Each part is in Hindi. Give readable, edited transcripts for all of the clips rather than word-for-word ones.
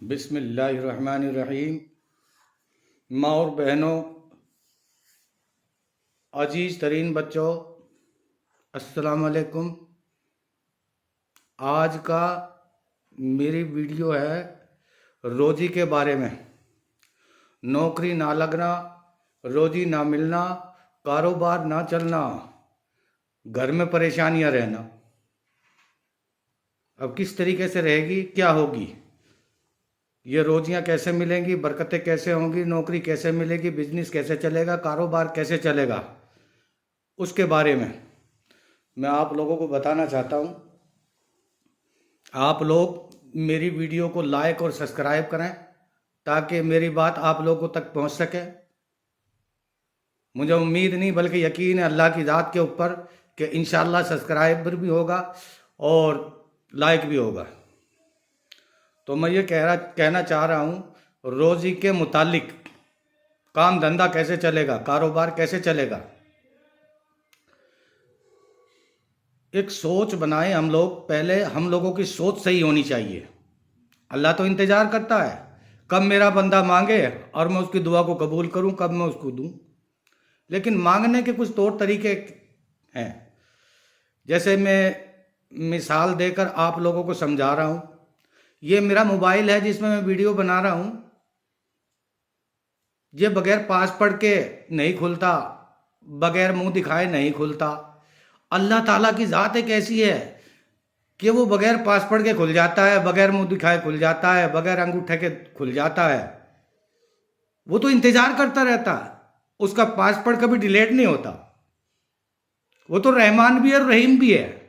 बिस्मिल्लाहिर्रहमानिर्रहीम। माँ और बहनों, अजीज़ तरीन बच्चों, अस्सलाम वालेकुम। आज का मेरी वीडियो है रोज़ी के बारे में। नौकरी ना लगना, रोज़ी ना मिलना, कारोबार ना चलना, घर में परेशानियां रहना। अब किस तरीके से रहेगी, क्या होगी, ये रोजियां कैसे मिलेंगी, बरकतें कैसे होंगी, नौकरी कैसे मिलेगी, बिजनेस कैसे चलेगा, कारोबार कैसे चलेगा, उसके बारे में मैं आप लोगों को बताना चाहता हूँ। आप लोग मेरी वीडियो को लाइक और सब्सक्राइब करें ताकि मेरी बात आप लोगों तक पहुँच सके। मुझे उम्मीद नहीं बल्कि यकीन है अल्लाह की ज़ात के ऊपर कि इंशाल्लाह सब्सक्राइबर भी होगा और लाइक भी होगा। तो मैं ये कहना चाह रहा हूँ, रोज़ी के मुतालिक काम धंधा कैसे चलेगा, कारोबार कैसे चलेगा। एक सोच बनाए हम लोग। पहले हम लोगों की सोच सही होनी चाहिए। अल्लाह तो इंतज़ार करता है कब मेरा बंदा मांगे और मैं उसकी दुआ को कबूल करूं, कब मैं उसको दूं। लेकिन मांगने के कुछ तौर तरीके हैं। जैसे मैं मिसाल देकर आप लोगों को समझा रहा हूं। ये मेरा मोबाइल है जिसमें मैं वीडियो बना रहा हूं। ये बगैर पासवर्ड के नहीं खुलता, बगैर मुंह दिखाए नहीं खुलता। अल्लाह ताला की ज़ात एक ऐसी है कि वो बगैर पासवर्ड के खुल जाता है, बगैर मुंह दिखाए खुल जाता है, बगैर अंगूठे के खुल जाता है। वो तो इंतजार करता रहता है, उसका पासवर्ड कभी डिलीट नहीं होता। वो तो रहमान भी है और रहीम भी है।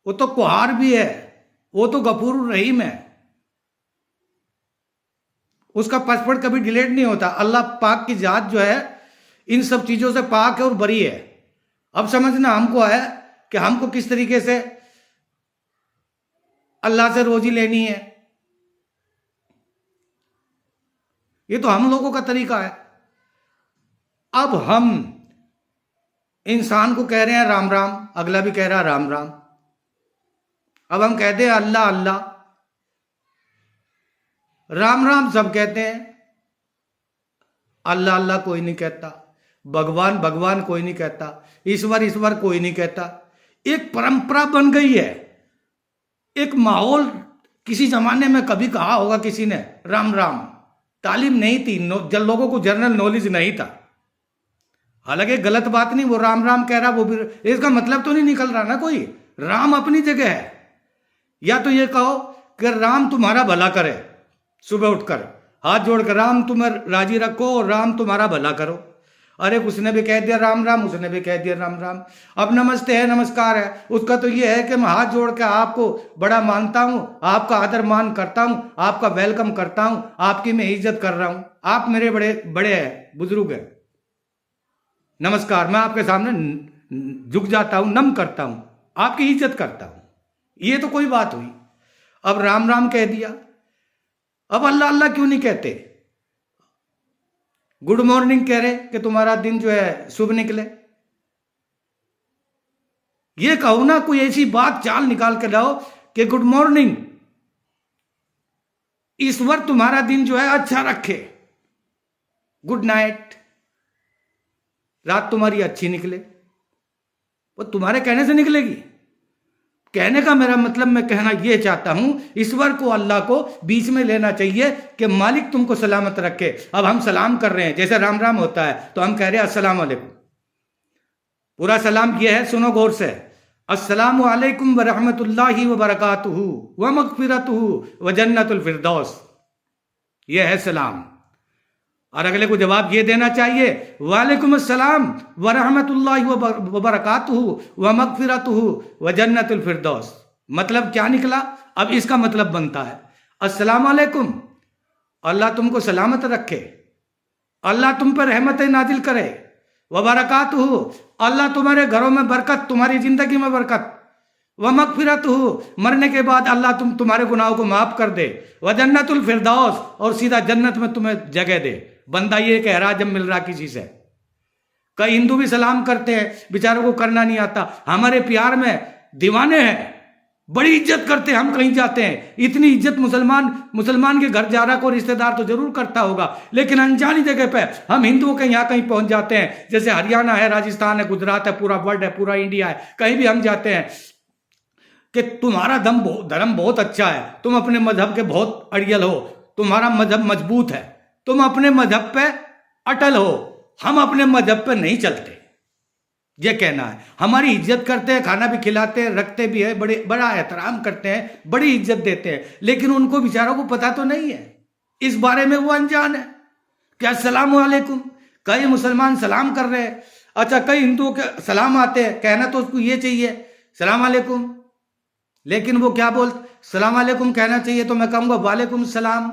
वो तो कुहार भी है, वो तो गफूर रहीम है। उसका पासवर्ड कभी डिलीट नहीं होता। अल्लाह पाक की जात जो है इन सब चीजों से पाक है और बरी है। अब समझना हमको है कि हमको किस तरीके से अल्लाह से रोजी लेनी है। ये तो हम लोगों का तरीका है। अब हम इंसान को कह रहे हैं राम राम, अगला भी कह रहा है राम राम। अब हम कहते हैं अल्लाह अल्लाह, राम राम सब कहते हैं, अल्लाह अल्लाह कोई नहीं कहता, भगवान भगवान कोई नहीं कहता, ईश्वर ईश्वर कोई नहीं कहता। एक परंपरा बन गई है, एक माहौल। किसी जमाने में कभी कहा होगा किसी ने राम राम। तालीम नहीं थी, जब लोगों को जनरल नॉलेज नहीं था। हालांकि गलत बात नहीं, वो राम राम कह रहा, वो भी इसका मतलब तो नहीं निकल रहा ना कोई। राम अपनी जगह है। या तो ये कहो कि राम तुम्हारा भला करे, सुबह उठकर हाथ जोड़कर राम तुम्हें राजी रखो और राम तुम्हारा भला करो। अरे उसने भी कह दिया राम राम, उसने भी कह दिया राम राम। अब नमस्ते है, नमस्कार है, उसका तो ये है कि मैं हाथ जोड़ के आपको बड़ा मानता हूं, आपका आदर मान करता हूं, आपका वेलकम करता हूं, आपकी मैं इज्जत कर रहा हूं। आप मेरे बड़े बड़े हैं, बुजुर्ग हैं, नमस्कार, मैं आपके सामने झुक जाता हूं, नम करता हूं, आपकी इज्जत करता हूं। ये तो कोई बात हुई। अब राम राम कह दिया, अब अल्लाह अल्लाह क्यों नहीं कहते? गुड मॉर्निंग कह रहे कि तुम्हारा दिन जो है शुभ निकले। ये कहो ना, कोई ऐसी बात चाल निकाल के लाओ कि गुड मॉर्निंग, ईश्वर तुम्हारा दिन जो है अच्छा रखे, गुड नाइट, रात तुम्हारी अच्छी निकले। वो तुम्हारे कहने से निकलेगी? कहने का मेरा मतलब, मैं कहना यह चाहता हूं, ईश्वर को, अल्लाह को बीच में लेना चाहिए कि मालिक तुमको सलामत रखे। अब हम सलाम कर रहे हैं, जैसे राम राम होता है तो हम कह रहे हैं अस्सलाम वालेकुम। पूरा सलाम यह है, सुनो गौर से, अस्सलामु अलैकुम व रहमतुल्लाहि व बरकातुहू व मगफिरतुहू व जन्नतुल फिरदौस। यह है सलाम। और अगले को जवाब ये देना चाहिए, वालेकुम अस्सलाम व रहमतुल्लाहि व बरकातुहू व मगफिरतुहू व जन्नतुल फिरदौस। मतलब क्या निकला? अब इसका मतलब बनता है अस्सलाम वालेकुम, अल्लाह तुमको सलामत रखे, अल्लाह तुम पर रहमतें नाजिल करे, व बरकातुहू, अल्लाह तुम्हारे घरों में बरकत, तुम्हारी जिंदगी में बरकत, व मगफिरतुहू, मरने के बाद अल्लाह तुम्हारे गुनाहों को माफ कर दे, व जन्नतुल फिरदौस, और सीधा जन्नत में तुम्हें जगह दे। बंदा ये कह रहा जब मिल रहा किसी से। कई हिंदू भी सलाम करते हैं, बेचारों को करना नहीं आता, हमारे प्यार में दीवाने हैं। बड़ी इज्जत करते हैं। हम कहीं जाते हैं, इतनी इज्जत मुसलमान के घर जा रहा को रिश्तेदार तो जरूर करता होगा, लेकिन अनजानी जगह पे हम हिंदुओं के यहाँ कहीं पहुंच जाते हैं, जैसे हरियाणा है, राजस्थान है, गुजरात है, पूरा वर्ल्ड है, पूरा इंडिया है, कहीं भी हम जाते हैं कि तुम्हारा धर्म बहुत अच्छा है, तुम अपने मजहब के बहुत अड़ियल हो, तुम्हारा मजहब मजबूत है, तुम अपने मजहब पे अटल हो, हम अपने मजहब पे नहीं चलते। ये कहना है। हमारी इज्जत करते हैं, खाना भी खिलाते हैं, रखते भी है, बड़ा एहतराम करते हैं, बड़ी इज्जत देते हैं, लेकिन उनको बेचारों को पता तो नहीं है, इस बारे में वो अनजान है। क्या सलाम वालेकुम, कई मुसलमान सलाम कर रहे हैं, अच्छा कई हिंदुओं के सलाम आते हैं, कहना तो उसको ये चाहिए सलाम वालेकुम, लेकिन वो क्या बोलते, सलाम वालेकुम कहना चाहिए तो मैं कहूंगा वालेकुम सलाम,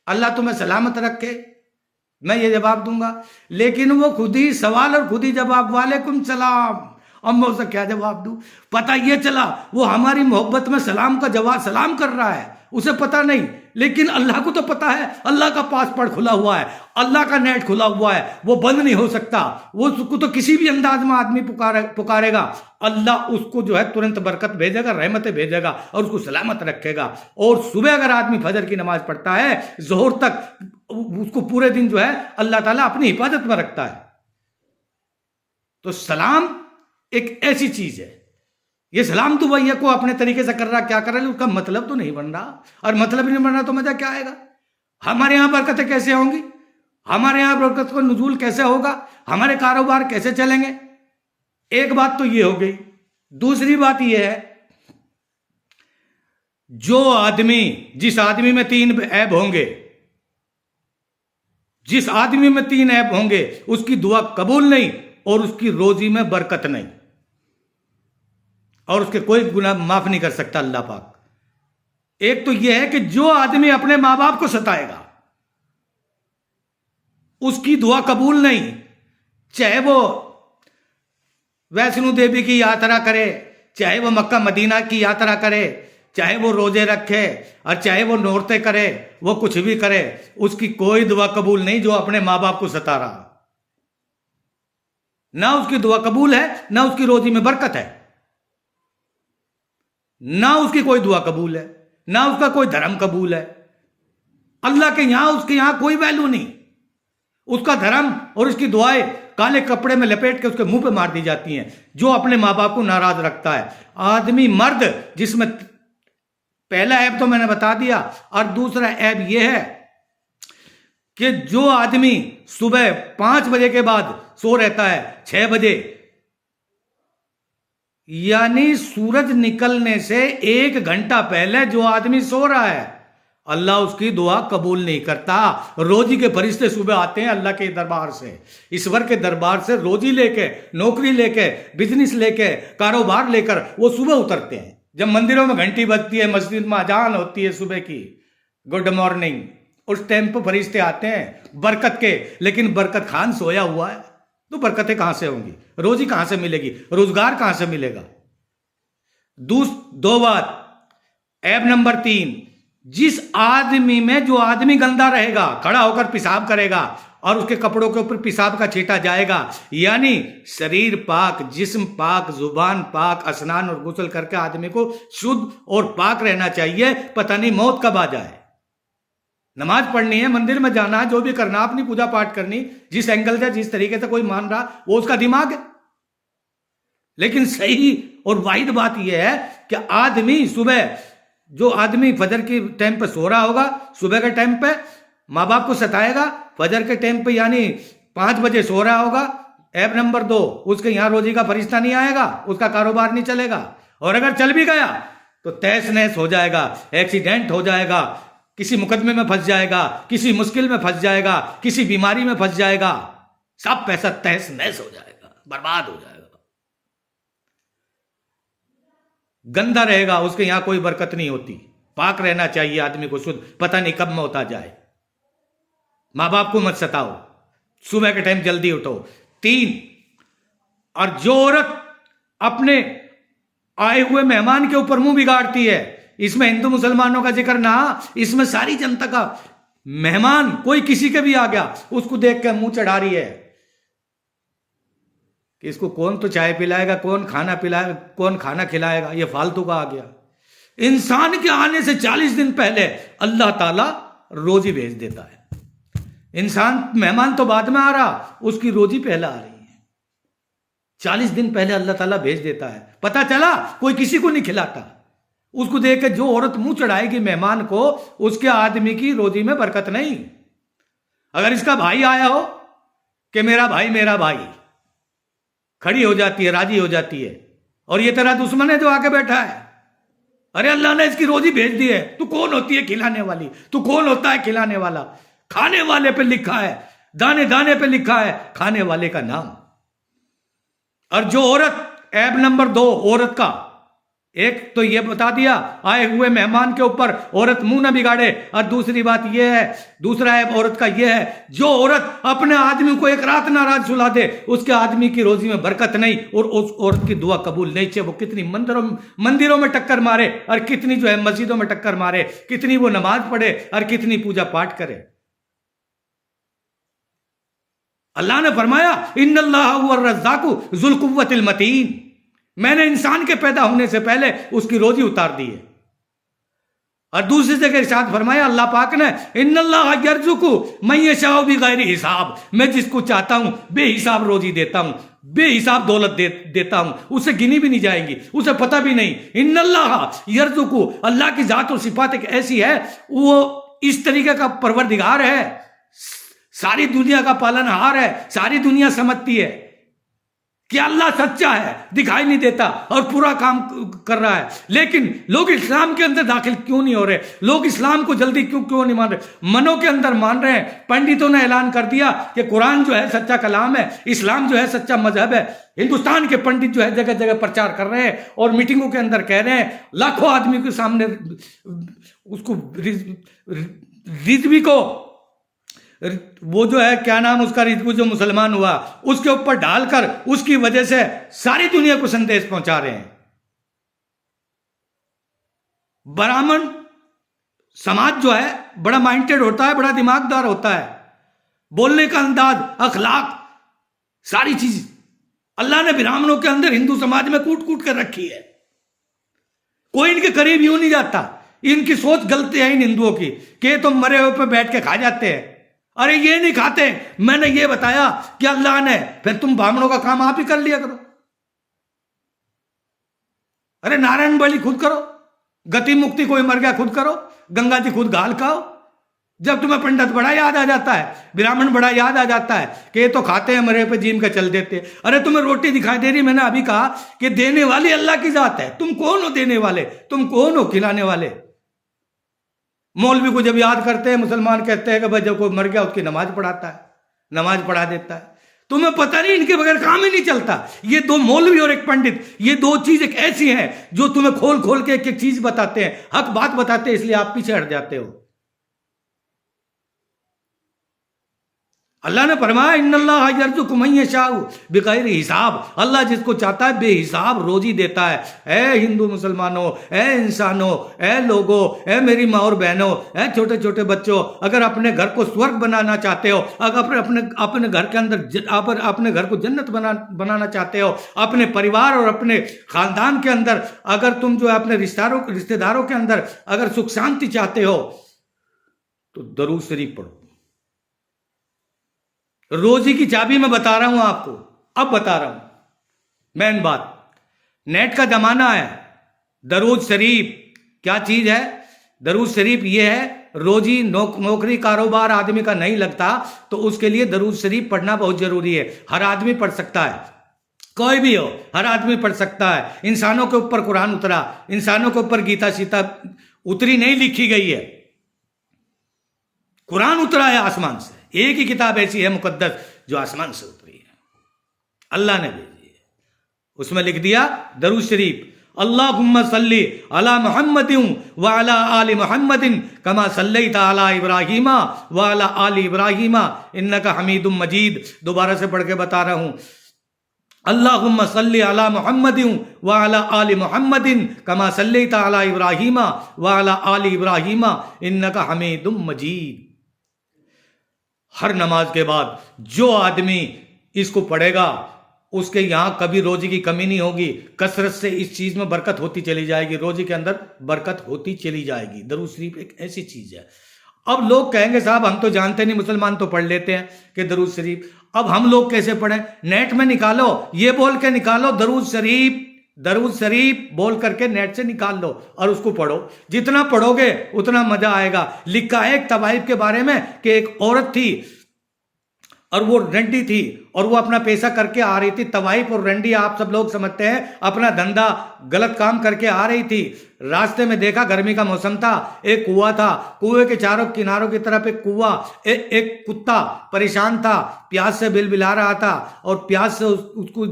अल्लाह तुम्हें सलामत रखे, मैं ये जवाब दूंगा। लेकिन वो खुद ही सवाल और खुद ही जवाब, वालेकुम सलाम, अब मैं उसे क्या जवाब दूं। पता ये चला वो हमारी मोहब्बत में सलाम का जवाब सलाम कर रहा है, उसे पता नहीं, लेकिन अल्लाह को तो पता है। अल्लाह का पासपोर्ट खुला हुआ है, अल्लाह का नेट खुला हुआ है, वो बंद नहीं हो सकता। वो उसको तो किसी भी अंदाज में आदमी पुकारेगा, अल्लाह उसको जो है तुरंत बरकत भेजेगा, रहमतें भेजेगा और उसको सलामत रखेगा। और सुबह अगर आदमी फजर की नमाज पढ़ता है, जोहर तक उसको पूरे दिन जो है अल्लाह ताला अपनी हिफाजत में रखता है। तो सलाम एक ऐसी चीज है, ये सलाम तो भैया को अपने तरीके से कर रहा, क्या कर रहा है, उसका मतलब तो नहीं बन रहा, और मतलब नहीं बन रहा तो मजा क्या आएगा। हमारे यहां बरकतें कैसे होंगी, हमारे यहां बरकत को नुजूल कैसे होगा, हमारे कारोबार कैसे चलेंगे। एक बात तो ये हो गई। दूसरी बात ये है, जिस आदमी में 3 ऐब होंगे, जिस आदमी में 3 ऐब होंगे, उसकी दुआ कबूल नहीं और उसकी रोजी में बरकत नहीं, और उसके कोई गुनाह माफ नहीं कर सकता अल्लाह पाक। एक तो यह है कि जो आदमी अपने मां बाप को सताएगा, उसकी दुआ कबूल नहीं, चाहे वो वैष्णो देवी की यात्रा करे, चाहे वो मक्का मदीना की यात्रा करे, चाहे वो रोजे रखे और चाहे वो नौरते करे, वो कुछ भी करे, उसकी कोई दुआ कबूल नहीं जो अपने मां बाप को सता रहा। ना उसकी दुआ कबूल है, ना उसकी रोजी में बरकत है, ना उसकी कोई दुआ कबूल है, ना उसका कोई धर्म कबूल है। अल्लाह के यहां उसके यहां कोई वैल्यू नहीं। उसका धर्म और उसकी दुआएं काले कपड़े में लपेट के उसके मुंह पे मार दी जाती हैं, जो अपने मां बाप को नाराज रखता है। आदमी मर्द, जिसमें पहला ऐब तो मैंने बता दिया, और दूसरा ऐब यह है कि जो आदमी सुबह 5 बजे के बाद सो रहता है, 6 बजे यानी सूरज निकलने से 1 घंटा पहले जो आदमी सो रहा है, अल्लाह उसकी दुआ कबूल नहीं करता। रोजी के फरिश्ते सुबह आते हैं अल्लाह के दरबार से, ईश्वर के दरबार से, रोजी लेके, नौकरी लेके, बिजनेस लेके, कारोबार लेकर वो सुबह उतरते हैं। जब मंदिरों में घंटी बजती है, मस्जिद में अजान होती है सुबह की, गुड मॉर्निंग, उस टाइम पर फरिश्ते आते हैं बरकत के। लेकिन बरकत खान सोया हुआ है, तो बरकतें कहां से होंगी, रोजी कहां से मिलेगी, रोजगार कहां से मिलेगा। दो बात। ऐब नंबर 3, जिस आदमी में, जो आदमी गंदा रहेगा, खड़ा होकर पेशाब करेगा और उसके कपड़ों के ऊपर पेशाब का छींटा जाएगा, यानी शरीर पाक, जिस्म पाक, जुबान पाक, स्नान और गुस्ल करके आदमी को शुद्ध और पाक रहना चाहिए। पता नहीं मौत कब आ जाए। नमाज पढ़नी है, मंदिर में जाना है, जो भी करना, अपनी पूजा पाठ करनी, जिस एंगल से, जिस तरीके से कोई मान रहा, वो उसका दिमाग है। लेकिन सही और वाहिद बात यह है कि आदमी सुबह, जो आदमी फजर के टाइम पे सो रहा होगा, सुबह के टाइम पे माँ बाप को सताएगा, फजर के टाइम पे यानी 5 बजे सो रहा होगा, ऐब नंबर 2, उसके यहां रोजी का फरिश्ता नहीं आएगा, उसका कारोबार नहीं चलेगा, और अगर चल भी गया तो तहस नहस हो जाएगा, एक्सीडेंट हो जाएगा, किसी मुकदमे में फंस जाएगा, किसी मुश्किल में फंस जाएगा, किसी बीमारी में फंस जाएगा, सब पैसा तहस नहस हो जाएगा, बर्बाद हो जाएगा। गंदा रहेगा, उसके यहां कोई बरकत नहीं होती। पाक रहना चाहिए आदमी को, शुद्ध, पता नहीं कब मौत आ जाए। मां बाप को मत सताओ, सुबह के टाइम जल्दी उठो। 3, और जो औरत अपने आए हुए मेहमान के ऊपर मुंह बिगाड़ती है, इसमें हिंदू मुसलमानों का जिक्र ना, इसमें सारी जनता का, मेहमान कोई किसी के भी आ गया, उसको देख कर मुंह चढ़ा रही है, कि इसको कौन तो चाय पिलाएगा, कौन खाना पिलाएगा, कौन खाना खिलाएगा, ये फालतू का आ गया। इंसान के आने से 40 दिन पहले अल्लाह ताला रोजी भेज देता है। इंसान मेहमान तो बाद में आ रहा, उसकी रोजी पहले आ रही है। 40 दिन पहले अल्लाह ताला भेज देता है। पता चला कोई किसी को नहीं खिलाता। उसको देख के जो औरत मुंह चढ़ाएगी मेहमान को, उसके आदमी की रोजी में बरकत नहीं। अगर इसका भाई आया हो कि मेरा भाई, खड़ी हो जाती है, राजी हो जाती है। और ये तेरा दुश्मन है जो आके बैठा है, अरे अल्लाह ने इसकी रोजी भेज दी है, तू कौन होती है खिलाने वाली, तू कौन होता है खिलाने वाला। खाने वाले पे लिखा है, दाने दाने पे लिखा है खाने वाले का नाम। और जो औरत, ऐब नंबर 2 औरत का, एक तो ये बता दिया आए हुए मेहमान के ऊपर औरत मुंह ना बिगाड़े, और दूसरी बात यह है, दूसरा ऐब औरत का यह है, जो औरत अपने आदमी को एक रात नाराज सुला दे, उसके आदमी की रोजी में बरकत नहीं और उस औरत की दुआ कबूल नहीं। चाहे वो कितनी मंदिरों में टक्कर मारे और कितनी जो है मस्जिदों में टक्कर मारे, कितनी वो नमाज पढ़े और कितनी पूजा पाठ करे। अल्लाह ने फरमाया इन्नल्लाह हुवर रज़्ज़ाक़ु ज़ुल कुव्वतिल मतीन, मैंने इंसान के पैदा होने से पहले उसकी रोजी उतार दी है। और दूसरी जगह इरशाद फरमाया अल्लाह पाक ने इन्नल्लाह यर्ज़ुक़ु मन यशाउ बिग़ैरि हिसाब, मैं जिसको चाहता हूं बेहिसाब रोजी देता हूं, बेहिसाब दौलत देता हूं, उसे गिनी भी नहीं जाएंगी, उसे पता भी नहीं। इन्नल्लाह यर्ज़ुक़ु, अल्लाह की जात और सिफात एक ऐसी है, वो इस तरीके का परवरदिगार है, सारी दुनिया का पालनहार है, सारी दुनिया समझती है कि अल्लाह सच्चा है, दिखाई नहीं देता और पूरा काम कर रहा है। लेकिन लोग इस्लाम के अंदर दाखिल क्यों नहीं हो रहे, लोग इस्लाम को जल्दी क्यों नहीं मान रहे, मनों के अंदर मान रहे हैं। पंडितों ने ऐलान कर दिया कि कुरान जो है सच्चा कलाम है, इस्लाम जो है सच्चा मजहब है। हिंदुस्तान के पंडित जो है जगह जगह प्रचार कर रहे हैं और मीटिंगों के अंदर कह रहे हैं, लाखों आदमी के सामने उसको रिजवी को, वो जो है क्या नाम उसका, रिजवी जो मुसलमान हुआ उसके ऊपर डालकर उसकी वजह से सारी दुनिया को संदेश पहुंचा रहे हैं। ब्राह्मण समाज जो है बड़ा माइंडेड होता है, बड़ा दिमागदार होता है, बोलने का अंदाज, अखलाक, सारी चीज अल्लाह ने ब्राह्मणों के अंदर हिंदू समाज में कूट कूट कर रखी है। कोई इनके करीब यूं नहीं जाता। इनकी सोच गलत है इन हिंदुओं की कि तुम मरे हुए पे बैठ के खा जाते हैं। अरे ये नहीं खाते, मैंने ये बताया कि अल्लाह ने, फिर तुम ब्राह्मणों का काम आप ही कर लिया करो। अरे नारायण बलि खुद करो, गति मुक्ति कोई मर गया खुद करो, गंगा जी खुद गाल खाओ। जब तुम्हें पंडित बड़ा याद आ जाता है, ब्राह्मण बड़ा याद आ जाता है कि ये तो खाते हैं मरे पे जीम के चल देते। अरे तुम्हें रोटी दिखाई दे रही, मैंने अभी कहा कि देने वाली अल्लाह की जात है, तुम कौन हो देने वाले, तुम कौन हो खिलाने वाले। मौलवी को जब याद करते हैं मुसलमान कहते हैं कि भाई जब कोई मर गया उसकी नमाज पढ़ाता है, नमाज पढ़ा देता है। तुम्हें पता नहीं इनके बगैर काम ही नहीं चलता। ये दो मौलवी और एक पंडित, ये दो चीज एक ऐसी हैं जो तुम्हें खोल खोल के एक एक चीज बताते हैं, हक बात बताते हैं, इसलिए आप पीछे हट जाते हो। अल्लाह ने फरमाया इन्नल्लाह यर्ज़ुक़ु मन यशाउ बिग़ैरि हिसाब, अल्लाह जिसको चाहता है बेहिसाब रोजी देता है। ए हिंदू मुसलमानों, ए इंसानों, ए लोगों, ए मेरी माँ और बहनों, ए छोटे छोटे बच्चों, अगर अपने घर को स्वर्ग बनाना चाहते हो, अगर अपने घर के अंदर अपने घर को जन्नत बनाना चाहते हो, अपने परिवार और अपने खानदान के अंदर अगर तुम जो है अपने रिश्तेदारों के अंदर अगर सुख शांति चाहते हो तो दरूद शरीफ पढ़ो। रोजी की चाबी मैं बता रहा हूं आपको, अब बता रहा हूं मेन बात। नेट का जमाना है, दरूद शरीफ क्या चीज है? दरूद शरीफ ये है, रोजी नौकरी कारोबार आदमी का नहीं लगता तो उसके लिए दरूद शरीफ पढ़ना बहुत जरूरी है। हर आदमी पढ़ सकता है, कोई भी हो, हर आदमी पढ़ सकता है। इंसानों के ऊपर कुरान उतरा, इंसानों के ऊपर गीता सीता उतरी नहीं, लिखी गई है। कुरान उतरा है आसमान से, एक ही किताब ऐसी है मुकद्दस जो आसमान से उतरी है, अल्लाह ने भेजी है। उसमें लिख दिया दरूद शरीफ, अल्लाहुम्मा सल्ली अला मुहम्मदिन व अला आलि मुहम्मदिन कमा सल्लैता अला इब्राहीमा व अला आलि इब्राहीमा इन्नका हमीदुम मजीद। दोबारा से पढ़ के बता रहा हूं, अल्लाहुम्मा सल्ली अला मुहम्मदिन व अला आलि मुहम्मदिन कमा सल्लैता अला इब्राहीमा व अला आलि इब्राहीमा इन्नका हमीदुम मजीद। हर नमाज के बाद जो आदमी इसको पढ़ेगा उसके यहाँ कभी रोजी की कमी नहीं होगी। कसरत से इस चीज में बरकत होती चली जाएगी, रोजी के अंदर बरकत होती चली जाएगी। दरूद शरीफ एक ऐसी चीज है। अब लोग कहेंगे साहब हम तो जानते नहीं, मुसलमान तो पढ़ लेते हैं कि दरूद शरीफ। अब हम लोग कैसे पढ़ें? नेट में निकालो, ये बोल के निकालो दरूद शरीफ बोल करके नेट से निकाल लो और उसको पढ़ो। जितना पढ़ोगे उतना मजा आएगा। लिखा है एक तवाइफ के बारे में कि एक औरत थी और वो रंडी थी और वो अपना पैसा करके आ रही थी। तवाइफ और रंडी आप सब लोग समझते हैं, अपना धंधा गलत काम करके आ रही थी। रास्ते में देखा, गर्मी का मौसम था, एक कुआं था, कुएं के चारों किनारों की तरफ एक कुआं, एक कुत्ता परेशान था, प्यास से बिलबिला रहा था और प्यास से उसको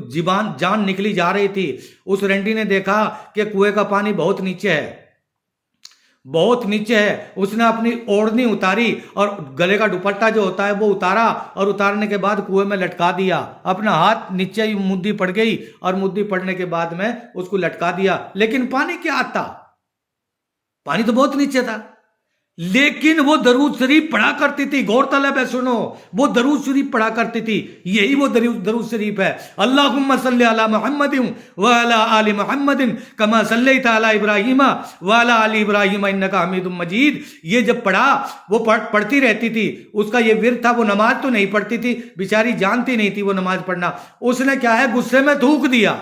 जान निकली जा रही थी। उस रंडी ने देखा कि कुएं का पानी बहुत नीचे है, बहुत नीचे है। उसने अपनी ओढ़नी उतारी और गले का दुपट्टा जो होता है वो उतारा और उतारने के बाद कुएं में लटका दिया। अपना हाथ नीचे ही मुद्दी पड़ गई और मुद्दी पड़ने के बाद में उसको लटका दिया। लेकिन पानी क्या था? पानी तो बहुत नीचे था, लेकिन वो दरूद शरीफ पढ़ा करती थी। गौरतलब है, सुनो, वो दरूद शरीफ पढ़ा करती थी। यही वो दरूद शरीफ है। अल्लाहुम्मा सल्ली अला मुहम्मदिन व अला आलि मुहम्मदिन कमा सल्लैता अला इब्राहीम व अला आलि इब्राहीम इन्नका हमीदुम मजीद। ये जब पढ़ा, वो पढ़ती रहती थी। उसका ये विर्द था। वो नमाज तो नहीं पढ़ती थी, बेचारी जानती नहीं थी वो नमाज पढ़ना। उसने क्या है, गुस्से में थूक दिया।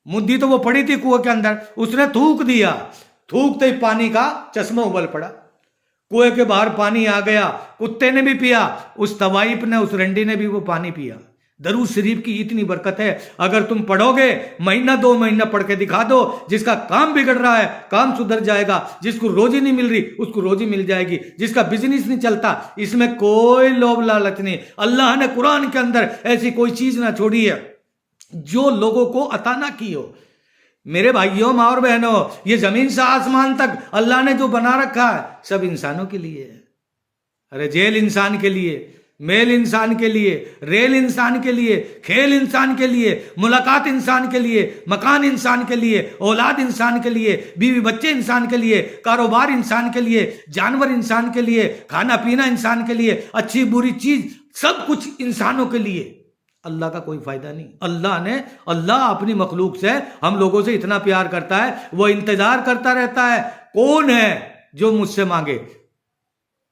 मुद्दी तो वो पड़ी थी कुएं के अंदर, उसने थूक दिया। थूकते ही पानी का चश्मा उबल पड़ा, कुएं के बाहर पानी आ गया। कुत्ते ने भी पिया, उस तवाइफ ने, उस रंडी ने भी वो पानी पिया। दरूद शरीफ की इतनी बरकत है। अगर तुम पढ़ोगे, महीना 2 महीना पढ़ के दिखा दो, जिसका काम बिगड़ रहा है काम सुधर जाएगा, जिसको रोजी नहीं मिल रही उसको रोजी मिल जाएगी, जिसका बिजनेस नहीं चलता, इसमें कोई लोभ लालच नहीं। अल्लाह ने कुरान के अंदर ऐसी कोई चीज ना छोड़ी है जो लोगों को अता ना की हो। मेरे भाइयों, माँ और बहनों, ये जमीन से आसमान तक अल्लाह ने जो बना रखा है सब इंसानों के लिए है। अरे जेल इंसान के लिए, मेल इंसान के लिए, रेल इंसान के लिए, खेल इंसान के लिए, मुलाकात इंसान के लिए, मकान इंसान के लिए, औलाद इंसान के लिए, बीवी बच्चे इंसान के लिए, कारोबार इंसान के लिए, जानवर इंसान के लिए, खाना पीना इंसान के लिए, अच्छी बुरी चीज सब कुछ इंसानों के लिए। अल्लाह का कोई फायदा नहीं। अल्लाह अपनी मखलूक से, हम लोगों से इतना प्यार करता है, वो इंतजार करता रहता है कौन है जो मुझसे मांगे,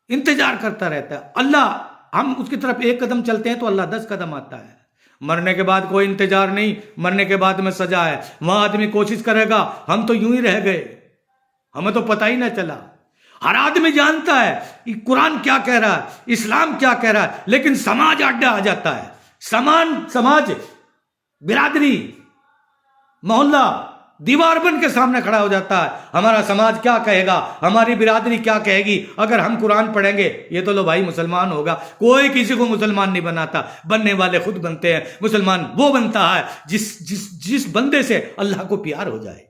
इंतजार करता रहता है अल्लाह। हम उसकी तरफ एक कदम चलते हैं तो अल्लाह 10 कदम आता है। मरने के बाद कोई इंतजार नहीं, मरने के बाद में सजा है। वहां आदमी कोशिश करेगा, हम तो यूं ही रह गए, हमें तो पता ही ना चला। हर आदमी जानता है कि कुरान क्या कह रहा है, इस्लाम क्या कह रहा है, लेकिन समाज अड्डा आ जाता है। समाज, बिरादरी, मोहल्ला दीवार बन के सामने खड़ा हो जाता है। हमारा समाज क्या कहेगा, हमारी बिरादरी क्या कहेगी अगर हम कुरान पढ़ेंगे। ये तो लो भाई मुसलमान होगा। कोई किसी को मुसलमान नहीं बनाता, बनने वाले खुद बनते हैं। मुसलमान वो बनता है जिस बंदे से अल्लाह को प्यार हो जाए।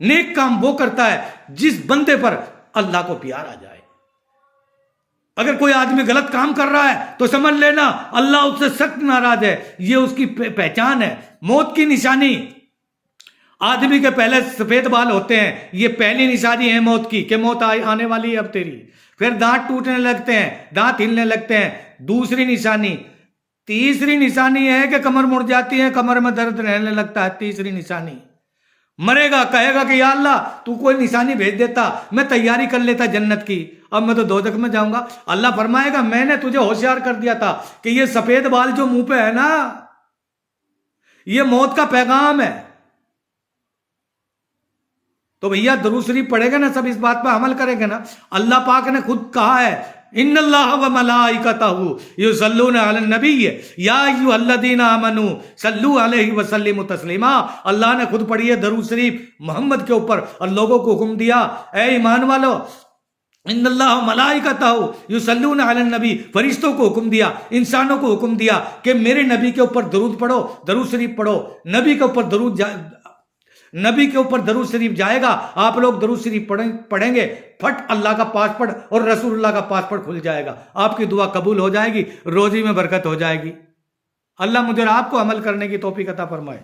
नेक काम वो करता है जिस बंदे पर अल्लाह को प्यार आ जाए। अगर कोई आदमी गलत काम कर रहा है तो समझ लेना अल्लाह उससे सख्त नाराज है। ये उसकी पहचान है। मौत की निशानी, आदमी के पहले सफेद बाल होते हैं, ये पहली निशानी है मौत की कि मौत आने वाली है अब तेरी। फिर दांत टूटने लगते हैं, दांत हिलने लगते हैं, दूसरी निशानी। तीसरी निशानी है कि कमर मुड़ जाती है, कमर में दर्द रहने लगता है। तीसरी निशानी, मरेगा, कहेगा कि या अल्लाह तू कोई निशानी भेज देता, मैं तैयारी कर लेता जन्नत की, अब मैं तो दोजख में जाऊंगा। अल्लाह फरमाएगा मैंने तुझे होशियार कर दिया था कि ये सफेद बाल जो मुंह पे है ना, ये मौत का पैगाम है। तो भैया दरूद शरीफ पढ़ेगा ना, सब इस बात पर अमल करेंगे ना। अल्लाह पाक ने खुद कहा है, इन्नल्लाह व मलाइकतहु युसल्लूना अलन नबी या अय्युहल्लज़ीना आमनू सल्लू अलैहि व सल्लिमू तस्लीमा। अल्लाह ने खुद पढ़ी है दरूद शरीफ मोहम्मद के ऊपर और लोगों को हुक्म दिया, ए ईमान वालो, इन्नल्लाह मलाइकतहु युसल्लूना अलन नबी, फरिश्तों को हुक्म दिया, इंसानों को हुक्म दिया कि मेरे नबी के ऊपर दरूद पढ़ो, दरूद शरीफ पढ़ो। नबी के ऊपर दरूद शरीफ जाएगा, आप लोग दरूद शरीफ पढ़ेंगे, फट अल्लाह का पासपोर्ट और रसूलुल्लाह का पासपोर्ट खुल जाएगा। आपकी दुआ कबूल हो जाएगी, रोजी में बरकत हो जाएगी। अल्लाह मुझे और आपको अमल करने की तौफीक अता फरमाए।